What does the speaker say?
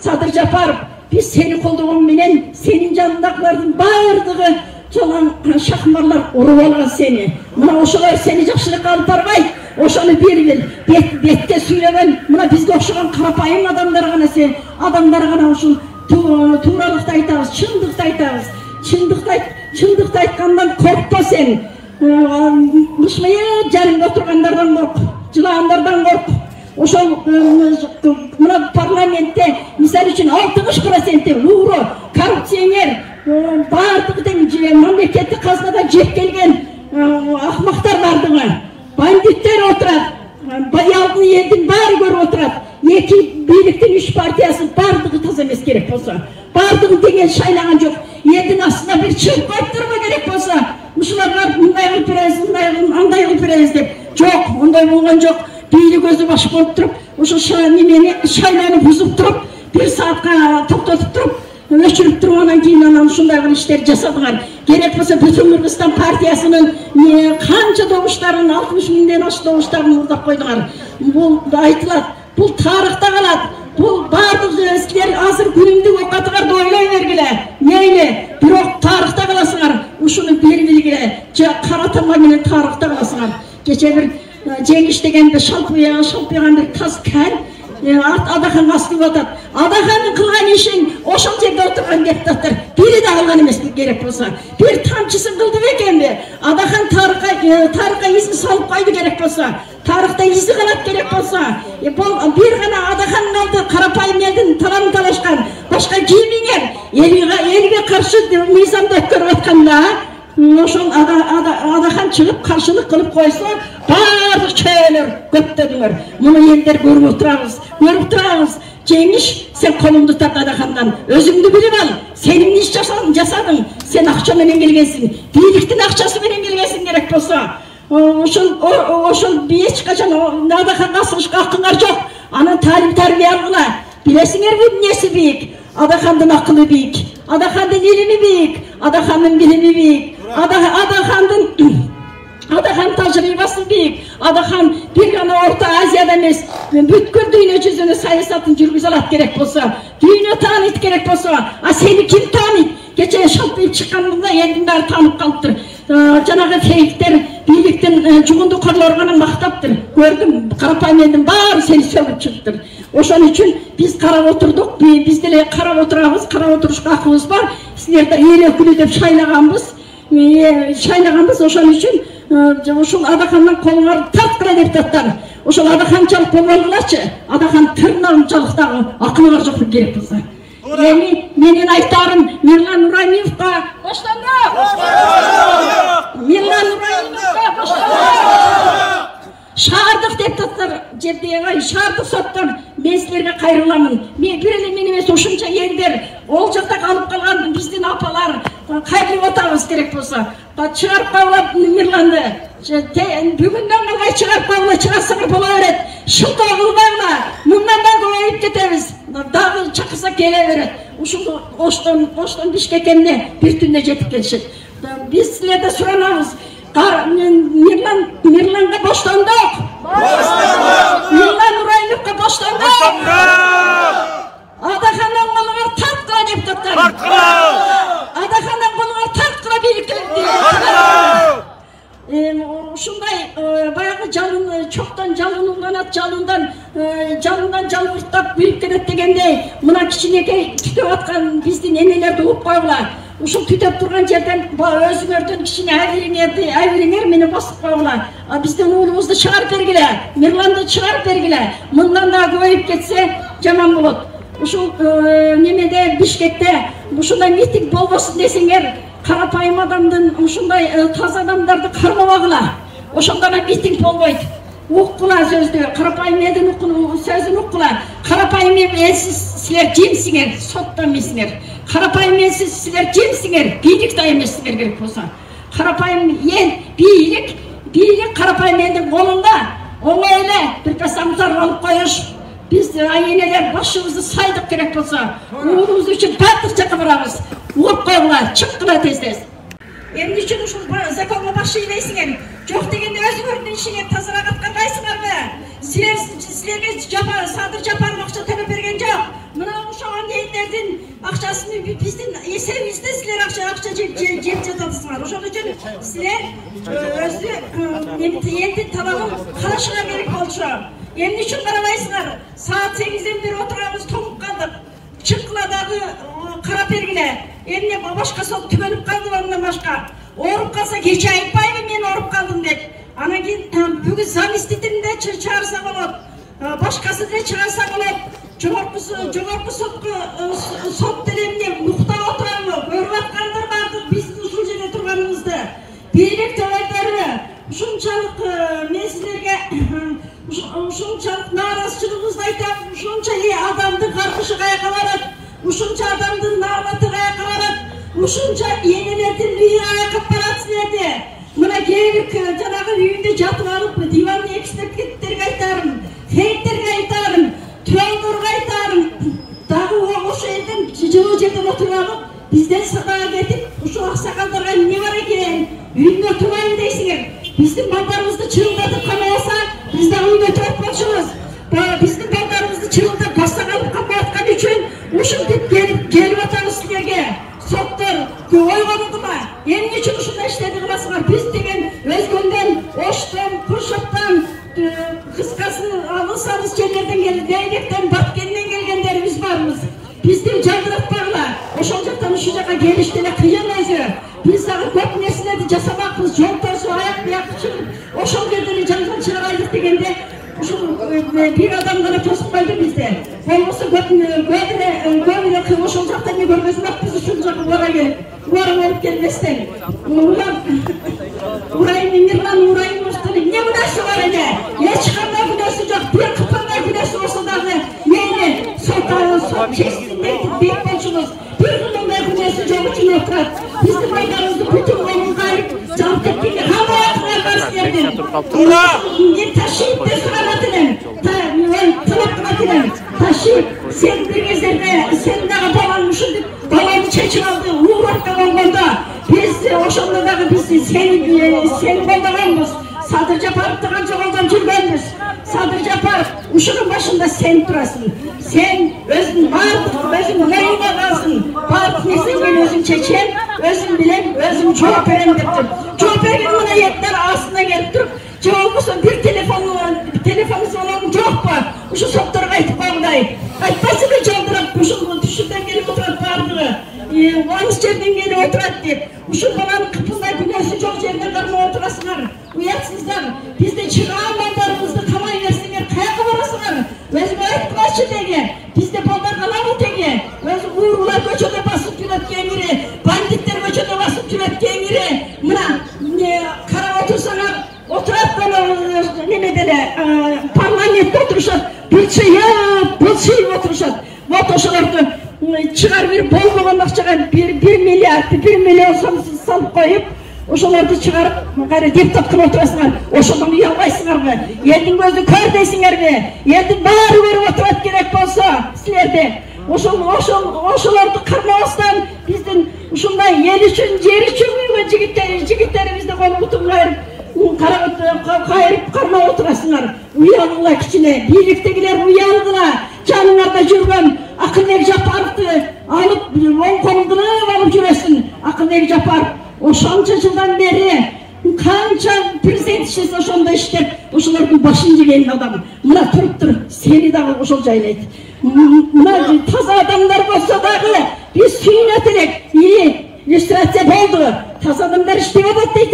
Sadır Japarov, biz seni kolduğun menen, senin janındakıların bardығы çolan şahmarlar urup algan seni. Mına oşolar seni jakşılıkka alıp barбай, oşonu bir betте süйлеген, mına bizge okşogan karapayым adamlar gana uşul tuuralыкты айтабыз, чындыкты айтабыз. Чындыкты айткандан коркпа sen. Мышмыя жарыңда отургандардан корк, жылагандардан корк. Ошол мына парламентте мисалы үчүн 60% угру, коррупционер, бардыгы тең мамлекеттик казнадан жеп келген акмактар бардыгы. Бандиттер отурат, баялгы элдин баары көрүп отурат. Эки бийликтин 3 партиясы бардыгы таза эмес керек болсо, бардыгы деген шайлаган жок. Элдин астына бир чыгып коюптуруу керек болсо, ушуларга мындай кылып беребиз, андай кылып беребиз деп. Жок, ондай болгон жок. Бийлик өзү баш болуп туруп, ошо шайланы бузуп туруп, 1 саатка токтотуп туруп, өчүрүп туруп, анан кийин анан ушундай бир иштерди жасадыңар. Керек болсо Бүтүн Кыргызстан партиясынын канча добуштарын, 60 миңден ашык добуштарын уурдап койдуңар. Бул айтылат, бул тарыхта калат. Бул бардык силер азыр күнүмдүк окатыңарды ойлой бергиле. Мейли, бирок тарыхта каласыңар. Ушуну белгилегиле. Каратама менен тарыхта каласыңар. Кече бир жеңиш дегенде шалпыйган бир таз кәл Адахан астып атат. Адахандын кылган ишин ошол жерде отурган депутаттар бири да кылган эмес керек болсо. Бир тамчысын кылды бекенби? Адахан тарыхка изин салып койду керек болсо. Тарыхта изи калат керек болсо. Бир гана Адахан калды, карапайым элдин талабын талашкан. Башка кимиңер элге каршы мыйзамды өткөрүп атканда ошол Адахан чыгып каршылык кылып койсо, бардык чөөлөр көптөдүңөр. Муну элдер көрүп турабыз. Жеңиш, сен колуңду тарт Адахандан. Өзүңдү билип ал. Сенин иш жасадың. Сен акча менен келгенсиң. Бийликтин акчасы менен келгенсиң керек болсо. Ошол эч качан Адаханга асылышка акыңар жок. Анын тарбия алгыла. Билесиңерби эмнеси бийик? Адахандын акылы бийик. Адахандын илими бийик. Адахандын билими бийик. Адахан тажрыйбасы бийик. Адахан бир гана Орто Азияда эмес, бүткүл дүйнө жүзүнө саясатын жүргүзө алат керек болсо, дүйнө тааныйт керек болсо, а сени ким тааныйт? Кече шалпыйып чыккандыгында элдин баары таанып калыптыр. Жанагы фейктер бийликтин жугундукорлору гана мактаптыр. Көрдүм, карапайым элдин баары сени сөгүп чыктыр. Ошон үчүн биз карап отурдук, биз деле карап отурабыз, карап отурушка акыбыз бар. Силерди ээлөкүлүү деп шайлаганбыз. Ошон үчүн ушул Адахандан колуңарды тарткыла депутаттар. Ошол Адаханчалык болбогулачы, Адахан тырнагынчалык дагы акылы бар жок керек болсо. Менин айтарым Мирлан Нураймиевка баштанды. Мирлан Нураймиевка баштанды. Шаардык депутаттар жердеги шаардык соттон мен силерге кайрыламын. Мен бир эле мен эмес, ушунча элдер ол жакта калып калган биздин апалар кайрылып атабыз керек болсо. Чыгарып калып Мирланды. Бүгүндөн калгай чыгарып калып чыгарсаңар боло берет. Шылтоо кылбагыла. Мындан да көбөйүп кетебиз. Дагы чакырса келе берет. Ушул Оштон Бишкекке бир түндө жетип келишет. Биз силерден суранабыз. Мирланга баштандык. Мирлан Нураймиевка баштандык. Адахандан колуңар тарткыла депутаттар. Адахандан колуңар тарткыла бийликтер. Ушундай баягы жалын чоктон жалынууланат, жалындан жалбырттап büyüp кетет дегендей, мына кичинекей түтөп аткан биздин энелерди угуп койгула. Ушул түтөп турган жерден өзүңөрдүн кичине айбириңер мени басып койгула. Биздин уулубузду чыгарып бергиле, Мирланды чыгарып бергиле. Мындан да көбөйүп кетсе жаман болот. Ушул немеде Бишкекте ушундай митинг болбосун десеңер, карапайым адамдын ушундай таза адамдарды кармабагыла. Ошондо митинг болбойт. Уккула сөздү, карапайым элдин сөзүн уккула. Карапайым силер жемсиңер, соттанмайсыңер. Карапайым силер жемсиңер, бийлик да эмессиңер керек болсо. Карапайым эл, бийлик карапайым элдин колунда. Оңой эле бир пасамдар алып коюш. Биз айенелер башыбызды сайдык керек болсо, уулубуз үчүн бардык жакка барабыз. Угуп койгула, чыккыла тез. Эмне үчүн ушул законго баш ийбейсиңер? Жок дегенде өзүңөрдүн ишиңер тазараак аткарбайсыңарбы? Силерге Садыр Жапаров акча төлөп берген жок. Мына ошого акчасын биздин эсебибизде силер акча жеп жатасыңар. Ошон үчүн силер элдин талабын карашыңар керек болчу. Эмне үчүн карабайсыңар? Саат 8ден бери отурабыз, тоңуп калдык. Чыккыла дагы карап бергиле. Эмне башка сот түгөнүп калды андан башка. Ооруп калса кече айтпайбы мен ооруп калдым деп. Анан кийин бүгүн заместителинде чыгарса болот. Башкасы да чыгарса болот. Жогорку сот делемне муктап отурабы? Көрүп аткандар барды биздин ушул жерде турганыбызды. Бийлик төбөлдөрү ушунчалык мен силерге ушунчалык нааразычылыгыбызды айтам. Ушунча адамдын каргышы каяка барат? Ушунча адамдын нааматы каяка барат? Ушунча энелердин үйү каяка барат силерде? Мына келип жанагы үйүндө жатып алып диванды экстеп кеттерге айтарым, фейктерге айтарым, түйөндөргө айтарым. Дагы ошол жерден жылуу жерден отуруп алып, бизден садага кетип, ушул аксакалдарга эмне бар экен? Үйүндө турайын дейсиңер. Биздин балдарыбызды чырылдатып камабаса, биз дагы үйдө отуруп болчубуз. Биздин балдарыбызды чырылдап бастап алып каматкан үчүн ушинтип келип атабыз силерге. Соттор ойгонуңдума? Эмне үчүн ушундай иштерди кыласыңар? Биз деген Өзгөндөн, Оштон, Куршоттон, кыскасы алыс жерлерден келип, Дейдектен, Баткенден келгендерибиз барбыз. Бизди жандыратпагыла. Ошол жактан ушул жака келишти эле кыйын өзү. Биз дагы көп нерселерди жасамакпыз, жол тосуп, аяк чыгып, ошол жерде эле жанган чыгарайлык дегенде ушул бир адам гана тосуппайбы бизде. Болбосо көп эле ошол жакта эмне көргөзмөк, биз ушул жака бара келип, болуп келбестен. Урайым Мирлан Урайымовдун эмне күнөөсү бар эле? Эч кандай күнөөсү жок. Бир кыпырдай күнөөсү болсо дагы мени сот чечтин деп бек болчубуз. Бир кандай күнөөсү жок үчүн отурат. Биздин балдарыбызды бүтүн колун кайрып, жалп кеткенге кандай акылы бар силердин? Мен ташип деп сурап элем. Талап кылат элем. Ташип, сен бир кездерде сен дагы балаң ушинтип баланы чечип алды, уурап болгондо биз ошондо дагы биз сени колдогонбуз. Садыр Жапаровду канча колдоп жүргөнбүз. Садыр Жапаров ушунун башында сен турасың. Сен өзүң өзүң ойуңа калсың. Баардык нерсени мен өзүм чечем, өзүм билем, өзүм жооп берем дептир. Жооп берген мына еттер астына келип туруп, же болбосо бир телефонуңуз болгон жокпу? Ушу сотторго айтып койгудай. Айтпайсыңбы жолдурап ушул түшүндөн келип отурат баардыгы. Алыс жерден келип отурат деп. Ушул баланын кыпылдай күнөөсү жок жерде кармап отурасыңар. Уятсыздар. Бизди чыган балдарыбызды камай берсеңер, каяка барасыңар? Өзүм айткылачы деге. Бизде балдар калабы теге? Өзү уурулар көчөдө басып жүрөт кеңири, бандиттер көчөдө басып жүрөт кеңири. Мына карап отурсаңар, отурат немеде эле парламентте отурушат, былчыйып отурушат. Вот ошолорду чыгарып берип болбогон акчага 1 миллион сом салып коюп, ошолорду чыгарып кайра депутат кылып отурасыңар. Ошондон уялбайсыңарбы? Элдин көзү көр дейсиңерби? Элдин баары көрүп отурат керек болсо силерди. Ошолорду кармабастан биздин ушундай эл үчүн, жер үчүн жигиттерибизди колубутун кайрып кармап отурасыңар. Уялгыла кичине, бийликтегилер уялгыла. Жаныңарда жүргөн Акылбек Жапаровду алып, оң колуңдан алып жүрөсүң. Акылбек Жапаров ошончо жылдан бери канча президент иштесе ошондой иштеп, ошолордун башын жеген адам. Мына туруптур, сени дагы ошол жайлайт. Мына таза адамдар болсо дагы биз сүйүнөт элек. Иллюстрация болду. Таза адамдар иштеп атат дейт